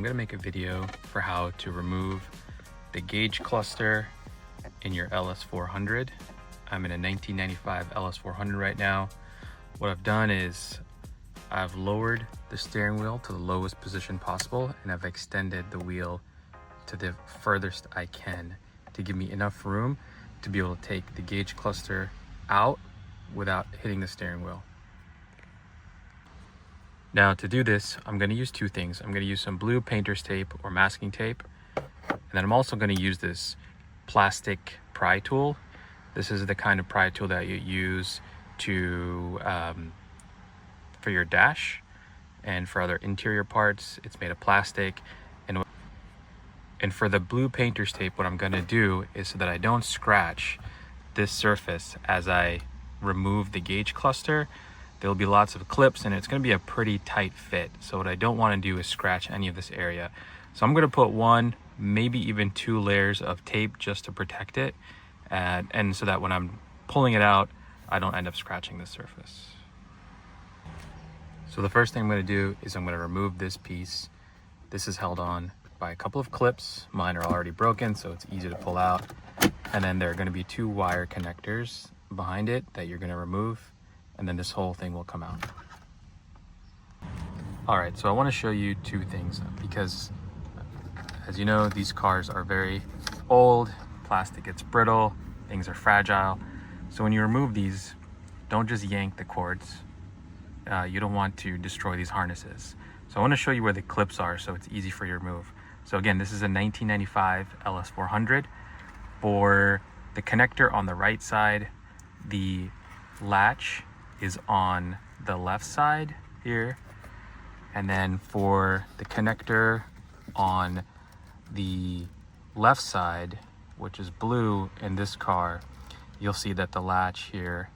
going to make a video for how to remove the gauge cluster in your LS400. I'm in a 1995 LS400 right now. What I've done is I've lowered the steering wheel to the lowest position possible, and I've extended the wheel to the furthest I can to give me enough room to be able to take the gauge cluster out without hitting the steering wheel. Now to do this, I'm going to use two things. I'm going to use some blue painter's tape or masking tape, and then I'm also going to use this plastic pry tool. This is the kind of pry tool that you use to for your dash and for other interior parts. It's made of plastic. And for the blue painter's tape, what I'm going to do is so that I don't scratch this surface as I remove the gauge cluster, there'll be lots of clips and it's going to be a pretty tight fit. So what I don't want to do is scratch any of this area. So I'm going to put one, maybe even two layers of tape just to protect it. And so that when I'm pulling it out, I don't end up scratching the surface. So the first thing I'm going to do is I'm going to remove this piece. This is held on by a couple of clips. Mine are already broken, so it's easy to pull out. And then there are going to be two wire connectors behind it that you're going to remove, and then this whole thing will come out. All right, so I want to show you two things because, as you know, these cars are very old. Plastic gets brittle, things are fragile. So when you remove these, don't just yank the cords. You don't want to destroy these harnesses. So I want to show you where the clips are so it's easy for you to remove. So again, this is a 1995 LS400. For the connector on the right side, the latch is on the left side here. And then for the connector on the left side, which is blue in this car, you'll see that the latch here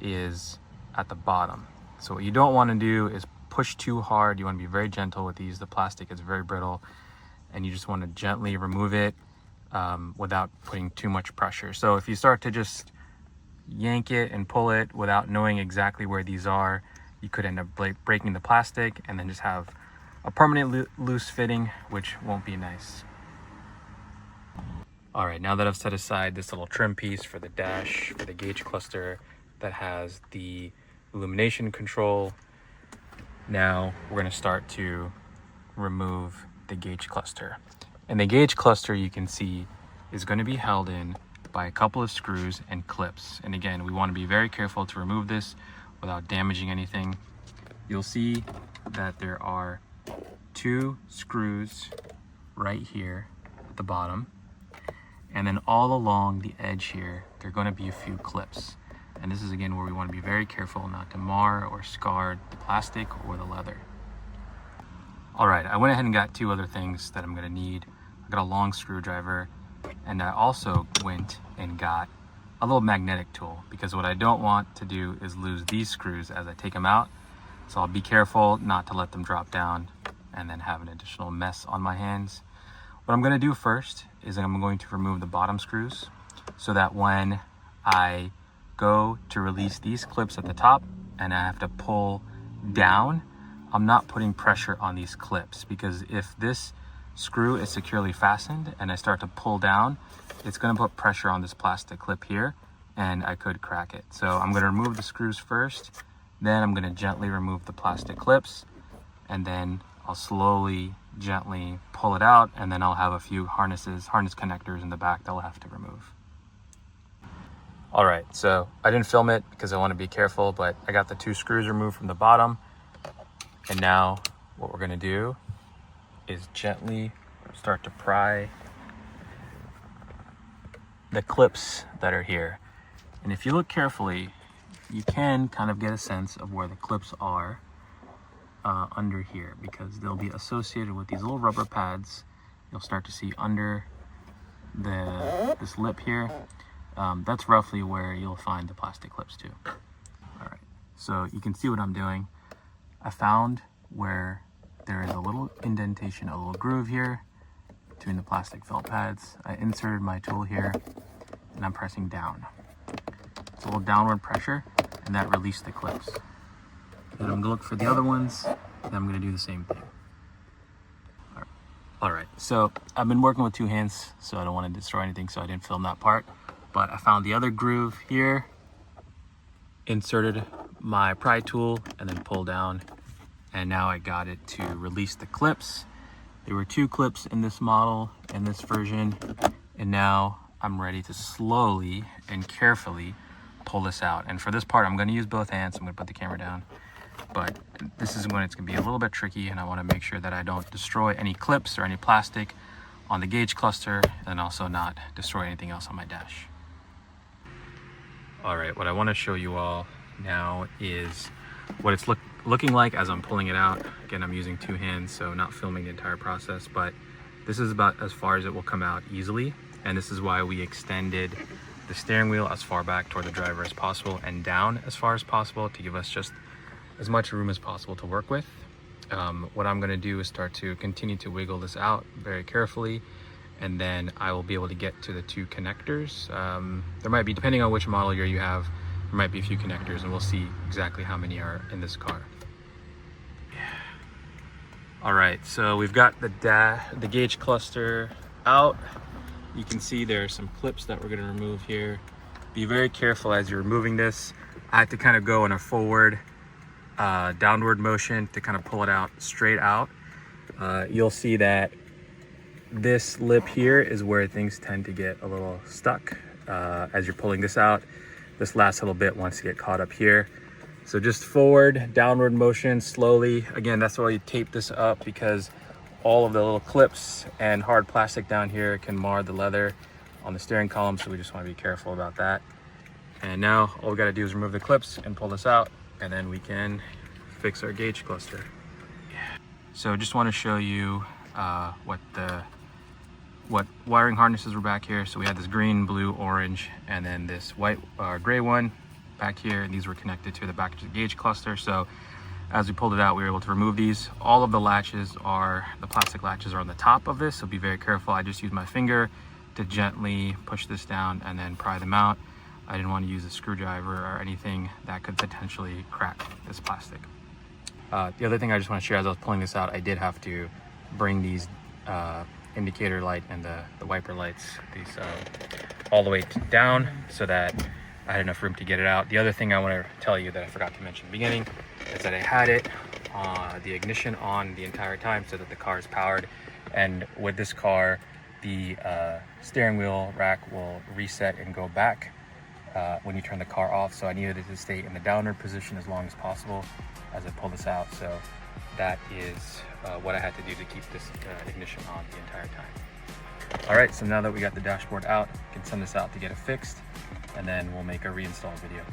is at the bottom. So what you don't want to do is push too hard. You want to be very gentle with these. The plastic is very brittle, and you just want to gently remove it without putting too much pressure. So if you start to just yank it and pull it without knowing exactly where these are, you could end up breaking the plastic and then just have a permanent loose fitting, which won't be nice. All right, now that I've set aside this little trim piece for the dash, for the gauge cluster that has the illumination control, now we're going to start to remove the gauge cluster. And the gauge cluster, you can see, is going to be held in by a couple of screws and clips. And again, we want to be very careful to remove this without damaging anything. You'll see that there are two screws right here at the bottom. And then all along the edge here, there are going to be a few clips. And this is again where we want to be very careful not to mar or scar the plastic or the leather. All right, I went ahead and got two other things that I'm going to need. I got a long screwdriver, and I also went and got a little magnetic tool, because what I don't want to do is lose these screws as I take them out. So I'll be careful not to let them drop down and then have an additional mess on my hands. What I'm going to do first is I'm going to remove the bottom screws so that when I go to release these clips at the top and I have to pull down, I'm not putting pressure on these clips, because if this screw is securely fastened and I start to pull down, it's going to put pressure on this plastic clip here and I could crack it. So I'm going to remove the screws first, then I'm going to gently remove the plastic clips, and then I'll slowly, gently pull it out, and then I'll have a few harness connectors in the back that I'll have to remove. All right, so I didn't film it because I want to be careful, but I got the two screws removed from the bottom. And now what we're gonna do is gently start to pry the clips that are here. And if you look carefully, you can kind of get a sense of where the clips are under here, because they'll be associated with these little rubber pads. You'll start to see under this lip here. That's roughly where you'll find the plastic clips too. All right, so you can see what I'm doing. I found where there is a little indentation, a little groove here between the plastic felt pads. I inserted my tool here and I'm pressing down. It's a little downward pressure, and that released the clips. Then I'm gonna look for the other ones, and I'm gonna do the same thing. All right. All right, so I've been working with two hands, so I don't want to destroy anything, so I didn't film that part. But I found the other groove here, inserted my pry tool, and then pulled down. And now I got it to release the clips. There were 2 clips in this model, in this version. And now I'm ready to slowly and carefully pull this out. And for this part, I'm gonna use both hands. I'm gonna put the camera down. But this is when it's gonna be a little bit tricky, and I wanna make sure that I don't destroy any clips or any plastic on the gauge cluster, and also not destroy anything else on my dash. All right, what I wanna show you all now is what it's looking like as I'm pulling it out. Again, I'm using 2 hands, so not filming the entire process, but this is about as far as it will come out easily. And this is why we extended the steering wheel as far back toward the driver as possible and down as far as possible to give us just as much room as possible to work with. What I'm gonna do is start to continue to wiggle this out very carefully, and then I will be able to get to the 2 connectors. There might be, depending on which model year you have, there might be a few connectors, and we'll see exactly how many are in this car. All right, so we've got the gauge cluster out. You can see there are some clips that we're gonna remove here. Be very careful as you're removing this. I had to kind of go in a forward, downward motion to kind of pull it out straight out. You'll see that this lip here is where things tend to get a little stuck as you're pulling this out. This last little bit wants to get caught up here. So just forward, downward motion, slowly. Again, that's why you tape this up, because all of the little clips and hard plastic down here can mar the leather on the steering column, so we just want to be careful about that. And now all we got to do is remove the clips and pull this out, and then we can fix our gauge cluster. So just want to show you what wiring harnesses were back here. So we had this green, blue, orange, and then this white gray one back here, and these were connected to the back of the gauge cluster. So as we pulled it out, we were able to remove these. All of the plastic latches are on the top of this, so be very careful. I just used my finger to gently push this down and then pry them out. I didn't want to use a screwdriver or anything that could potentially crack this plastic. The other thing I just want to share, as I was pulling this out, I did have to bring these indicator light and the wiper lights, these all the way down, so that I had enough room to get it out. The other thing I want to tell you that I forgot to mention in the beginning is that I had it the ignition on the entire time, so that the car is powered. And with this car, the steering wheel rack will reset and go back when you turn the car off. So I needed it to stay in the downward position as long as possible as I pull this out. So that is what I had to do to keep this ignition on the entire time. All right, so now that we got the dashboard out, we can send this out to get it fixed, and then we'll make a reinstall video.